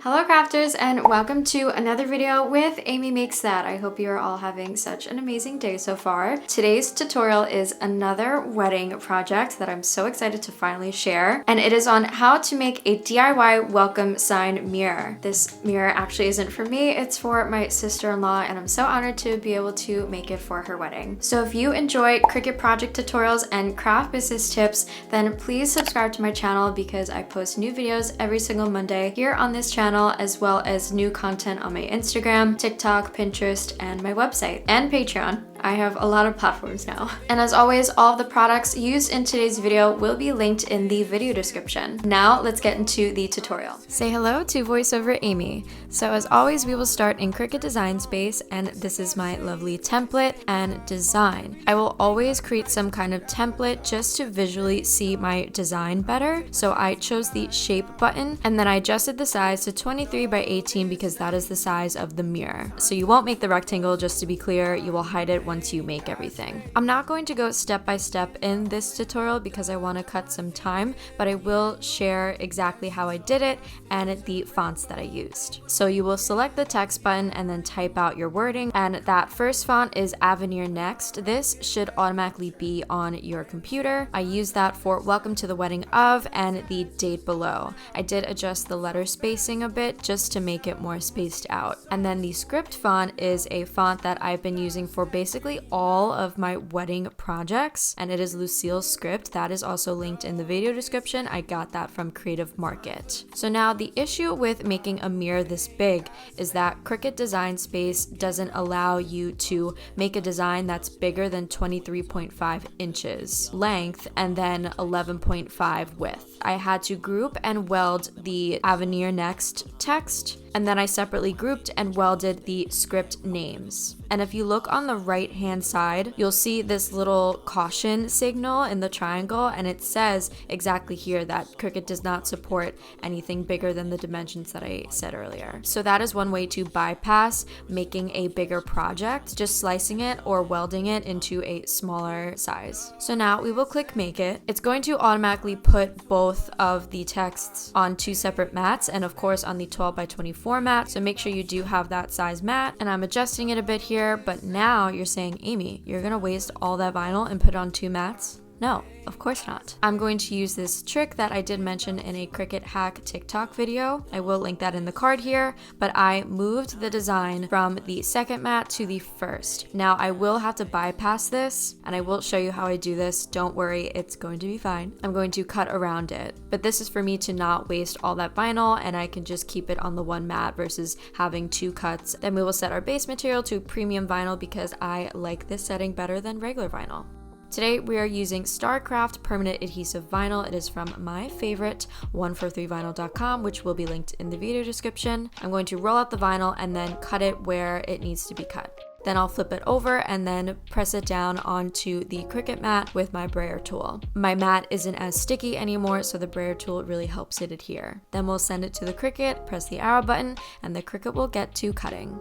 Hello crafters, and welcome to another video with Amy Makes That. I hope you are all having such an amazing day so far. Today's tutorial is another wedding project that I'm so excited to finally share, and it is on how to make a DIY welcome sign mirror. This mirror actually isn't for me, it's for my sister-in-law, and I'm so honored to be able to make it for her wedding. So if you enjoy Cricut project tutorials and craft business tips, then please subscribe to my channel because I post new videos every single Monday here on this channel, as well as new content on my Instagram, TikTok, Pinterest, and my website, and Patreon. I have a lot of platforms now. And as always, all of the products used in today's video will be linked in the video description. Now let's get into the tutorial. Say hello to VoiceOver Amy. So as always, we will start in Cricut Design Space, and this is my lovely template and design. I will always create some kind of template just to visually see my design better. So I chose the shape button, and then I adjusted the size to 23 by 18 because that is the size of the mirror. So you won't make the rectangle, just to be clear, you will hide it once you make everything. I'm not going to go step by step in this tutorial because I want to cut some time, but I will share exactly how I did it and the fonts that I used. So you will select the text button and then type out your wording, and that first font is Avenir Next. This should automatically be on your computer. I use that for Welcome to the Wedding of and the date below. I did adjust the letter spacing a bit just to make it more spaced out. And then the script font is a font that I've been using for basically all of my wedding projects, and it is Lucille's script. That is also linked in the video description. I got that from Creative Market. So now the issue with making a mirror this big is that Cricut Design Space doesn't allow you to make a design that's bigger than 23.5 inches length and then 11.5 width. I had to group and weld the Avenir Next text, and then I separately grouped and welded the script names. And if you look on the right hand side, you'll see this little caution signal in the triangle, and it says exactly here that Cricut does not support anything bigger than the dimensions that I said earlier. So that is one way to bypass making a bigger project, just slicing it or welding it into a smaller size. So now we will click Make It. It's going to automatically put both of the texts on two separate mats, and of course on the 12 by 24 mat, so make sure you do have that size mat. And I'm adjusting it a bit here, but now you're saying, Amy, you're gonna waste all that vinyl and put it on two mats? No, of course not. I'm going to use this trick that I did mention in a Cricut hack TikTok video. I will link that in the card here, but I moved the design from the second mat to the first. Now I will have to bypass this, and I will show you how I do this. Don't worry, it's going to be fine. I'm going to cut around it, but this is for me to not waste all that vinyl, and I can just keep it on the one mat versus having two cuts. Then we will set our base material to premium vinyl because I like this setting better than regular vinyl. Today we are using StarCraft permanent adhesive vinyl. It is from my favorite 143vinyl.com, which will be linked in the video description. I'm going to roll out the vinyl and then cut it where it needs to be cut. Then I'll flip it over and then press it down onto the Cricut mat with my brayer tool. My mat isn't as sticky anymore, so the brayer tool really helps it adhere. Then we'll send it to the Cricut, press the arrow button, and the Cricut will get to cutting.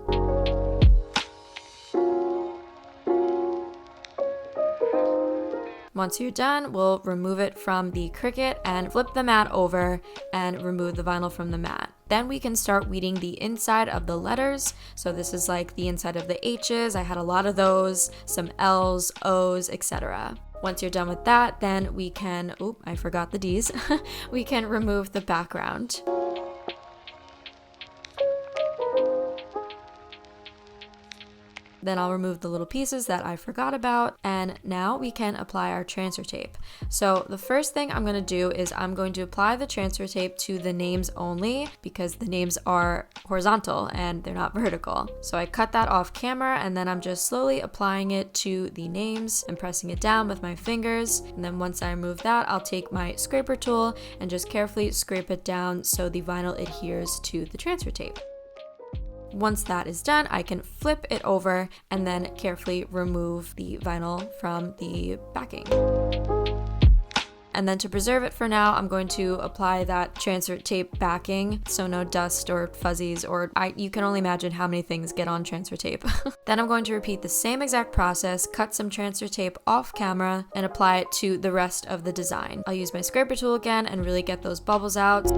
Once you're done, we'll remove it from the Cricut and flip the mat over and remove the vinyl from the mat. Then we can start weeding the inside of the letters. So this is like the inside of the H's. I had a lot of those, some L's, O's, etc. Once you're done with that, then we can, I forgot the D's. We can remove the background. Then I'll remove the little pieces that I forgot about, and now we can apply our transfer tape. So the first thing I'm going to do is I'm going to apply the transfer tape to the names only because the names are horizontal and they're not vertical. So I cut that off camera, and then I'm just slowly applying it to the names and pressing it down with my fingers. And then once I remove that, I'll take my scraper tool and just carefully scrape it down so the vinyl adheres to the transfer tape. Once that is done, I can flip it over and then carefully remove the vinyl from the backing. And then to preserve it for now, I'm going to apply that transfer tape backing so no dust or fuzzies, or you can only imagine how many things get on transfer tape. Then I'm going to repeat the same exact process, cut some transfer tape off camera and apply it to the rest of the design. I'll use my scraper tool again and really get those bubbles out.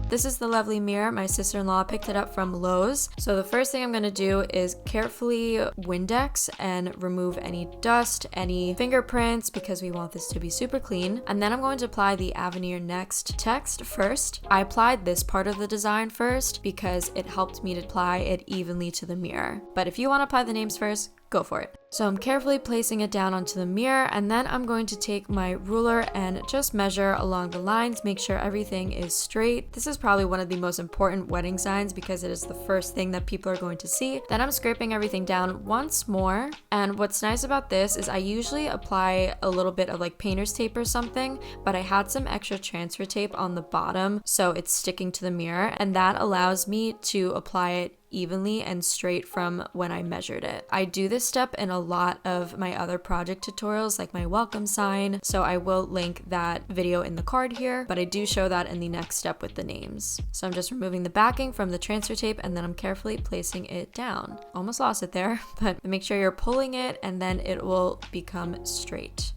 This is the lovely mirror. My sister-in-law picked it up from Lowe's. So the first thing I'm going to do is carefully Windex and remove any dust, any fingerprints, because we want this to be super clean. And then I'm going to apply the Avenir Next text first. I applied this part of the design first because it helped me to apply it evenly to the mirror. But if you want to apply the names first, go for it. So I'm carefully placing it down onto the mirror, and then I'm going to take my ruler and just measure along the lines, make sure everything is straight. This is probably one of the most important wedding signs because it is the first thing that people are going to see. Then I'm scraping everything down once more. And what's nice about this is I usually apply a little bit of like painter's tape or something, but I had some extra transfer tape on the bottom so it's sticking to the mirror, and that allows me to apply it evenly and straight from when I measured it. I do this step in a lot of my other project tutorials, like my welcome sign, so I will link that video in the card here, but I do show that in the next step with the names. So I'm just removing the backing from the transfer tape, and then I'm carefully placing it down. Almost lost it there, but make sure you're pulling it and then it will become straight.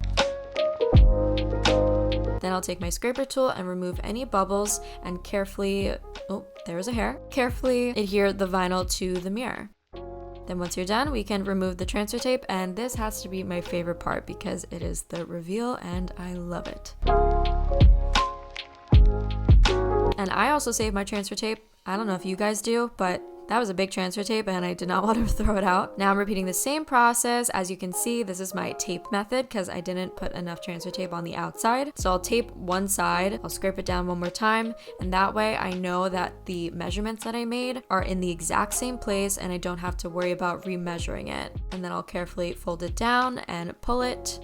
Then I'll take my scraper tool and remove any bubbles and carefully, oh, there was a hair, carefully adhere the vinyl to the mirror. Then once you're done, we can remove the transfer tape, and this has to be my favorite part because it is the reveal and I love it. And I also save my transfer tape. I don't know if you guys do, but that was a big transfer tape and I did not want to throw it out. Now I'm repeating the same process. As you can see, this is my tape method because I didn't put enough transfer tape on the outside. So I'll tape one side, I'll scrape it down one more time, and that way I know that the measurements that I made are in the exact same place and I don't have to worry about remeasuring it. And then I'll carefully fold it down and pull it.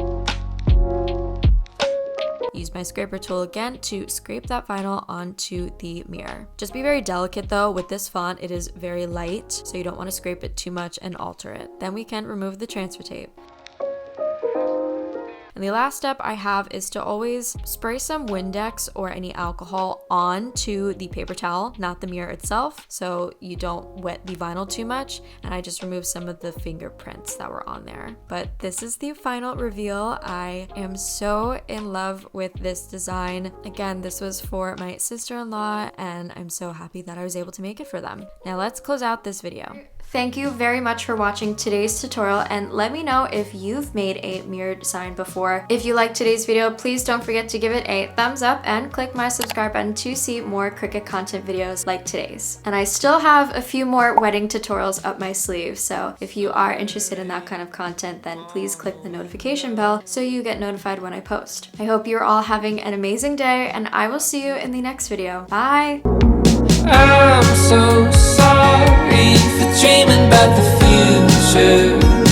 Use my scraper tool again to scrape that vinyl onto the mirror. Just be very delicate though. With this font, it is very light, so you don't want to scrape it too much and alter it. Then we can remove the transfer tape. And the last step I have is to always spray some Windex or any alcohol onto the paper towel, not the mirror itself, so you don't wet the vinyl too much. And I just removed some of the fingerprints that were on there. But this is the final reveal. I am so in love with this design. Again, this was for my sister-in-law and I'm so happy that I was able to make it for them. Now let's close out this video. Thank you very much for watching today's tutorial, and let me know if you've made a mirror design before. If you liked today's video, please don't forget to give it a thumbs up and click my subscribe button to see more Cricut content videos like today's. And I still have a few more wedding tutorials up my sleeve, so if you are interested in that kind of content, then please click the notification bell so you get notified when I post. I hope you're all having an amazing day, and I will see you in the next video. Bye! I'm so sorry for dreaming about the future.